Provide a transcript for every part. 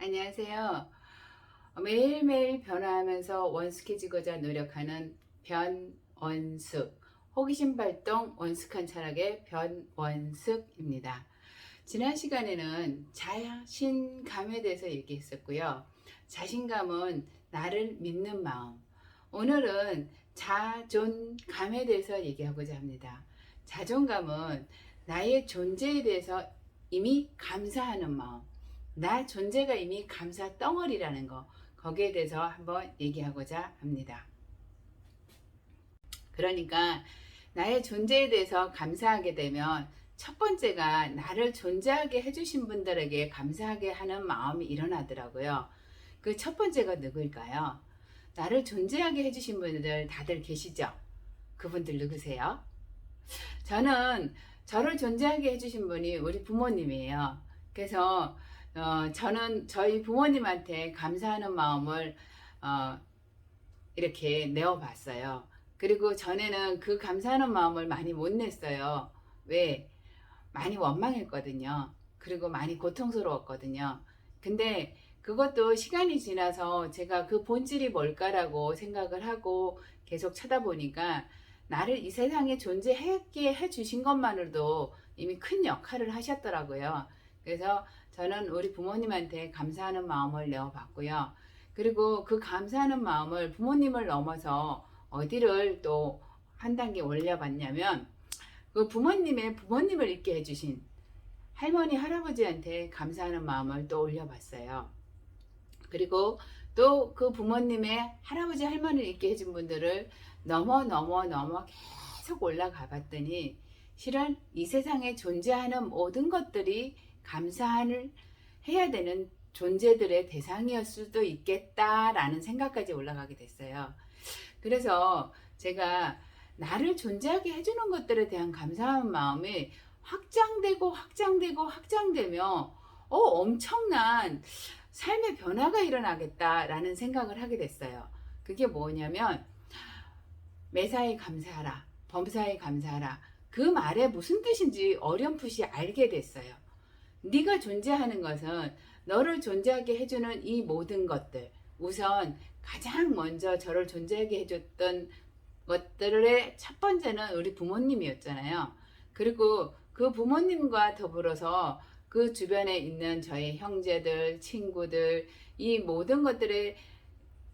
안녕하세요. 매일매일 변화하면서 원숙해지고자 노력하는 변원숙, 호기심 발동 원숙한 철학의 변원숙입니다. 지난 시간에는 자신감에 대해서 얘기했었고요. 자신감은 나를 믿는 마음. 오늘은 자존감에 대해서 얘기하고자 합니다. 자존감은 나의 존재에 대해서 이미 감사하는 마음. 나 존재가 이미 감사 덩어리라는 거, 거기에 대해서 한번 얘기하고자 합니다. 그러니까 나의 존재에 대해서 감사하게 되면 첫 번째가 나를 존재하게 해주신 분들에게 감사하게 하는 마음이 일어나더라고요. 그 첫 번째가 누구일까요? 나를 존재하게 해주신 분들 다들 계시죠? 그분들 누구세요? 저는 저를 존재하게 해주신 분이 우리 부모님이에요. 그래서 저는 저희 부모님한테 감사하는 마음을 어, 이렇게 내어봤어요. 그리고 전에는 그 감사하는 마음을 많이 못 냈어요. 왜? 많이 원망했거든요. 그리고 많이 고통스러웠거든요. 근데 그것도 시간이 지나서 제가 그 본질이 뭘까라고 생각을 하고 계속 찾아보니까 나를 이 세상에 존재하게 해주신 것만으로도 이미 큰 역할을 하셨더라고요. 그래서 저는 우리 부모님한테 감사하는 마음을 내어봤고요. 그리고 그 감사하는 마음을 부모님을 넘어서 어디를 또 한 단계 올려봤냐면 그 부모님의 부모님을 있게 해주신 할머니, 할아버지한테 감사하는 마음을 또 올려봤어요. 그리고 또 그 부모님의 할아버지, 할머니를 있게 해준 분들을 넘어 계속 올라가 봤더니 실은 이 세상에 존재하는 모든 것들이 감사를 해야 되는 존재들의 대상이었을 수도 있겠다라는 생각까지 올라가게 됐어요. 그래서 제가 나를 존재하게 해주는 것들에 대한 감사한 마음이 확장되며 엄청난 삶의 변화가 일어나겠다라는 생각을 하게 됐어요. 그게 뭐냐면 매사에 감사하라, 범사에 감사하라. 그 말에 무슨 뜻인지 어렴풋이 알게 됐어요. 네가 존재하는 것은 너를 존재하게 해주는 이 모든 것들, 우선 가장 먼저 저를 존재하게 해줬던 것들의 첫 번째는 우리 부모님이었잖아요. 그리고 그 부모님과 더불어서 그 주변에 있는 저희 형제들, 친구들, 이 모든 것들에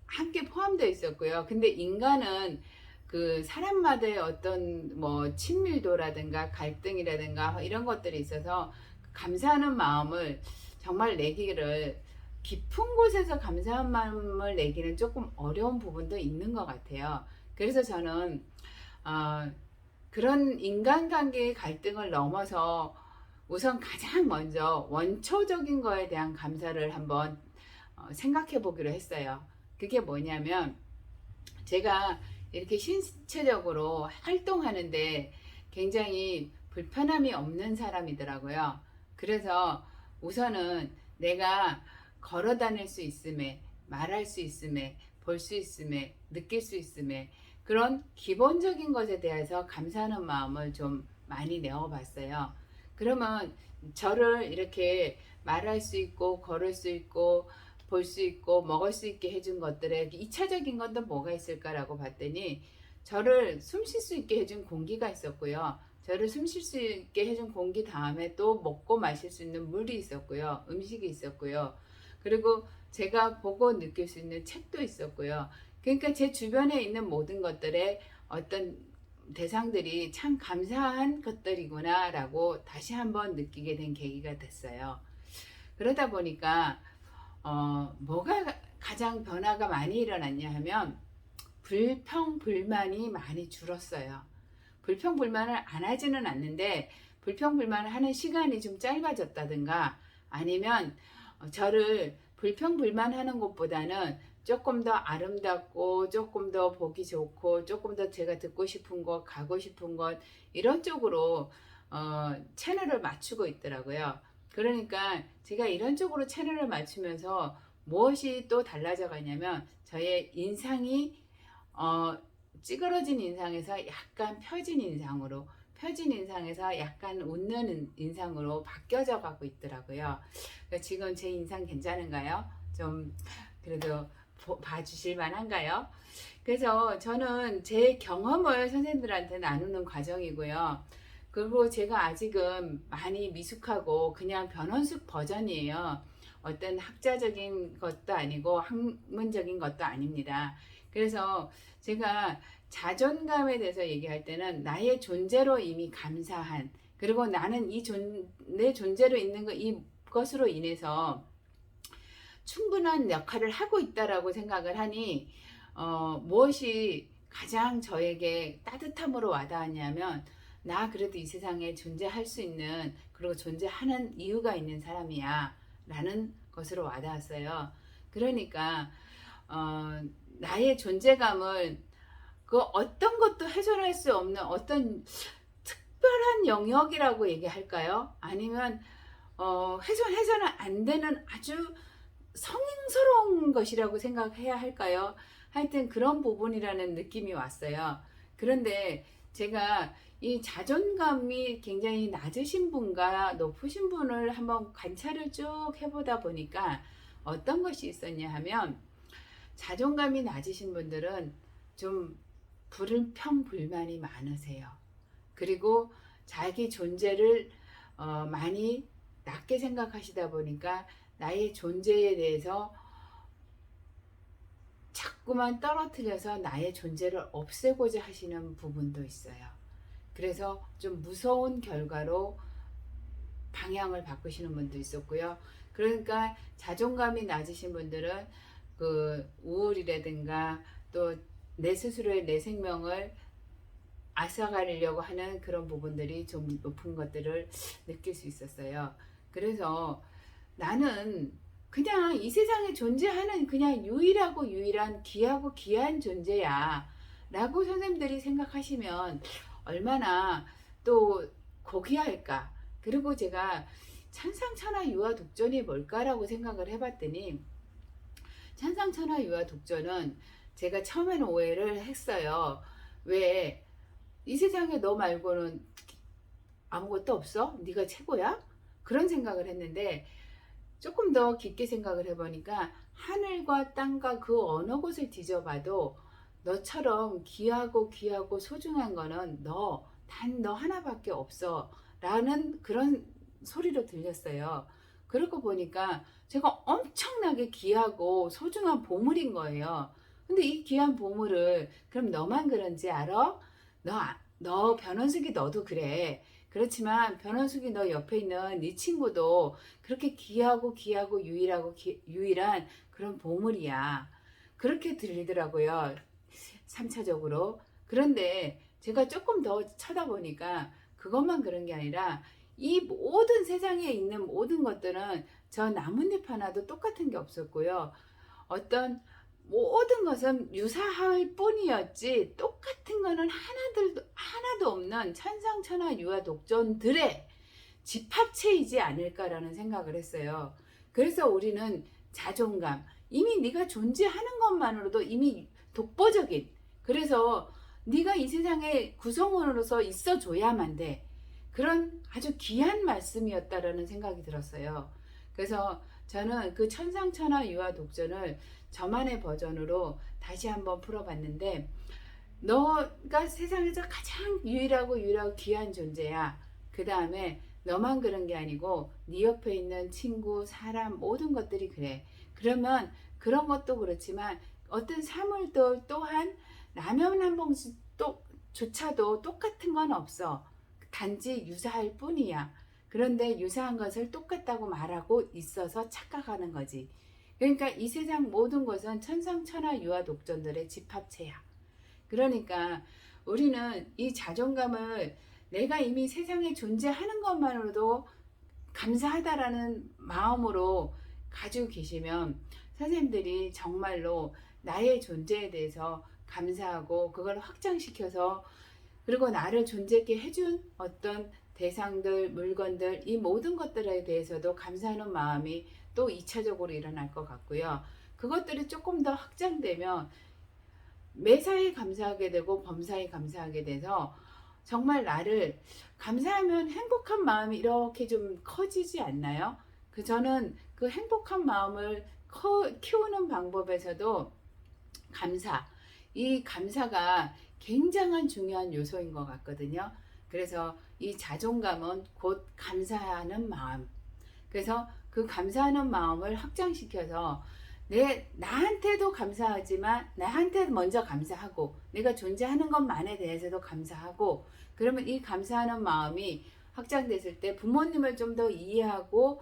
함께 포함되어 있었고요. 근데 인간은 그 사람마다의 어떤 뭐 친밀도라든가 갈등이라든가 이런 것들이 있어서 감사하는 마음을 정말 내기를 깊은 곳에서 감사한 마음을 내기는 조금 어려운 부분도 있는 것 같아요. 그래서 저는 그런 인간관계의 갈등을 넘어서 우선 가장 먼저 원초적인 거에 대한 감사를 한번 생각해 보기로 했어요. 그게 뭐냐면 제가 이렇게 신체적으로 활동하는데 굉장히 불편함이 없는 사람이더라고요. 그래서 우선은 내가 걸어 다닐 수 있음에, 말할 수 있음에, 볼 수 있음에, 느낄 수 있음에 그런 기본적인 것에 대해서 감사하는 마음을 좀 많이 내어봤어요. 그러면 저를 이렇게 말할 수 있고 걸을 수 있고 볼 수 있고 먹을 수 있게 해준 것들에 2차적인 건 또 뭐가 있을까라고 봤더니 저를 숨 쉴 수 있게 해준 공기가 있었고요. 저를 숨 쉴 수 있게 해준 공기 다음에 또 먹고 마실 수 있는 물이 있었고요. 음식이 있었고요. 그리고 제가 보고 느낄 수 있는 책도 있었고요. 그러니까 제 주변에 있는 모든 것들에 어떤 대상들이 참 감사한 것들이구나 라고 다시 한번 느끼게 된 계기가 됐어요. 그러다 보니까 뭐가 가장 변화가 많이 일어났냐 하면 불평불만이 많이 줄었어요. 불평불만을 안 하지는 않는데 불평불만을 하는 시간이 좀 짧아졌다든가 아니면 저를 불평불만하는 것보다는 조금 더 아름답고 조금 더 보기 좋고 조금 더 제가 듣고 싶은 것 가고 싶은 것 이런 쪽으로 채널을 맞추고 있더라고요. 그러니까 제가 이런 쪽으로 채널을 맞추면서 무엇이 또 달라져 가냐면 저의 인상이 찌그러진 인상에서 약간 펴진 인상으로 펴진 인상에서 약간 웃는 인상으로 바뀌어져 가고 있더라고요. 지금 제 인상 괜찮은가요? 좀 그래도 봐주실 만한가요? 그래서 저는 제 경험을 선생님들한테 나누는 과정이고요. 그리고 제가 아직은 많이 미숙하고 그냥 변원숙 버전이에요. 어떤 학자적인 것도 아니고 학문적인 것도 아닙니다. 그래서 제가 자존감에 대해서 얘기할 때는 나의 존재로 이미 감사한, 그리고 나는 내 존재로 있는 이것으로 인해서 충분한 역할을 하고 있다라고 생각을 하니 무엇이 가장 저에게 따뜻함으로 와닿았냐면, 나 그래도 이 세상에 존재할 수 있는, 그리고 존재하는 이유가 있는 사람이야 라는 것으로 와닿았어요. 그러니까 나의 존재감을 그 어떤 것도 훼손할 수 없는 어떤 특별한 영역이라고 얘기할까요? 아니면 훼손은 안 되는 아주 성행스러운 것이라고 생각해야 할까요? 하여튼 그런 부분이라는 느낌이 왔어요. 그런데 제가 이 자존감이 굉장히 낮으신 분과 높으신 분을 한번 관찰을 쭉 해보다 보니까 어떤 것이 있었냐 하면, 자존감이 낮으신 분들은 좀 불평불만이 많으세요. 그리고 자기 존재를 많이 낮게 생각하시다 보니까 나의 존재에 대해서 자꾸만 떨어뜨려서 나의 존재를 없애고자 하시는 부분도 있어요. 그래서 좀 무서운 결과로 방향을 바꾸시는 분도 있었고요. 그러니까 자존감이 낮으신 분들은 그 우울이라든가 또 내 스스로의 내 생명을 앗아가려고 하는 그런 부분들이 좀 높은 것들을 느낄 수 있었어요. 그래서 나는 그냥 이 세상에 존재하는 그냥 유일하고 유일한 귀하고 귀한 존재야 라고 선생님들이 생각하시면 얼마나 또 고귀할까. 그리고 제가 찬상천하 유아 독전이 뭘까라고 생각을 해봤더니, 찬상천하 유아 독전은 제가 처음에는 오해를 했어요. 왜 이 세상에 너 말고는 아무것도 없어? 네가 최고야? 그런 생각을 했는데, 조금 더 깊게 생각을 해보니까 하늘과 땅과 그 어느 곳을 뒤져봐도 너처럼 귀하고 소중한 거는 단 너 하나밖에 없어 라는 그런 소리로 들렸어요. 그러고 보니까 제가 엄청나게 귀하고 소중한 보물인 거예요. 근데 이 귀한 보물을 그럼 너만 그런지 알아? 너 변원숙이 너도 그래. 그렇지만 변원숙이 너 옆에 있는 네 친구도 그렇게 귀하고 유일한 그런 보물이야. 그렇게 들리더라고요. 3차적으로. 그런데 제가 조금 더 쳐다보니까 그것만 그런 게 아니라 이 모든 세상에 있는 모든 것들은 저 나뭇잎 하나도 똑같은 게 없었고요. 어떤 모든 것은 유사할 뿐이었지 똑같은 거는 하나도 없는 천상천하 유아 독전들의 집합체이지 않을까라는 생각을 했어요. 그래서 우리는 자존감, 이미 네가 존재하는 것만으로도 이미 독보적인, 그래서 네가 이 세상의 구성원으로서 있어줘야만 돼, 그런 아주 귀한 말씀이었다라는 생각이 들었어요. 그래서 저는 그 천상천하 유아 독전을 저만의 버전으로 다시 한번 풀어봤는데, 너가 세상에서 가장 유일하고 귀한 존재야. 그 다음에 너만 그런 게 아니고 네 옆에 있는 친구, 사람, 모든 것들이 그래. 그러면 그런 것도 그렇지만 어떤 사물들 또한 라면 한 봉지 조차도 똑같은 건 없어. 단지 유사할 뿐이야. 그런데 유사한 것을 똑같다고 말하고 있어서 착각하는 거지. 그러니까 이 세상 모든 것은 천상천하 유아 독전들의 집합체야. 그러니까 우리는 이 자존감을 내가 이미 세상에 존재하는 것만으로도 감사하다라는 마음으로 가지고 계시면 선생님들이 정말로 나의 존재에 대해서 감사하고 그걸 확장시켜서, 그리고 나를 존재있게 해준 어떤 대상들, 물건들, 이 모든 것들에 대해서도 감사하는 마음이 또 2차적으로 일어날 것 같고요. 그것들이 조금 더 확장되면 매사에 감사하게 되고 범사에 감사하게 돼서 정말 나를 감사하면 행복한 마음이 이렇게 좀 커지지 않나요? 저는 그 행복한 마음을 키우는 방법에서도 감사, 이 감사가 굉장한 중요한 요소인 것 같거든요. 그래서 이 자존감은 곧 감사하는 마음. 그래서 그 감사하는 마음을 확장시켜서 나한테도 감사하지만 나한테 먼저 감사하고 내가 존재하는 것만에 대해서도 감사하고, 그러면 이 감사하는 마음이 확장됐을 때 부모님을 좀 더 이해하고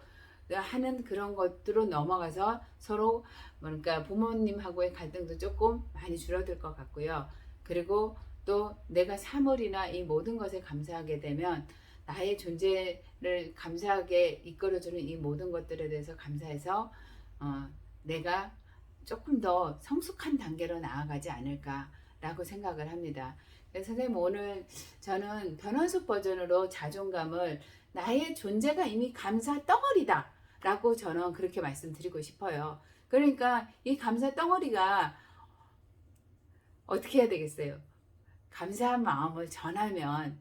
하는 그런 것들로 넘어가서 서로 그러니까 부모님하고의 갈등도 조금 많이 줄어들 것 같고요. 그리고 또 내가 사물이나 이 모든 것에 감사하게 되면 나의 존재를 감사하게 이끌어주는 이 모든 것들에 대해서 감사해서 내가 조금 더 성숙한 단계로 나아가지 않을까라고 생각을 합니다. 그래서 선생님, 오늘 저는 변원숙 버전으로 자존감을 나의 존재가 이미 감사 덩어리다 라고 저는 그렇게 말씀드리고 싶어요. 그러니까 이 감사 덩어리가 어떻게 해야 되겠어요? 감사한 마음을 전하면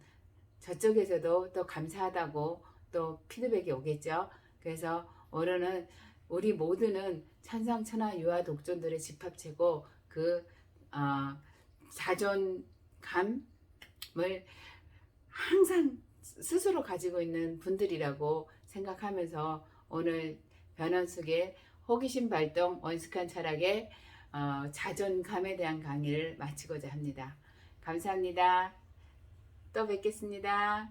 저쪽에서도 또 감사하다고 또 피드백이 오겠죠. 그래서 오늘은 우리 모두는 천상천하 유아 독존들의 집합체고 그 자존감을 항상 스스로 가지고 있는 분들이라고 생각하면서 오늘 변원숙의 호기심 발동 원숙한 철학의 자존감에 대한 강의를 마치고자 합니다. 감사합니다. 또 뵙겠습니다.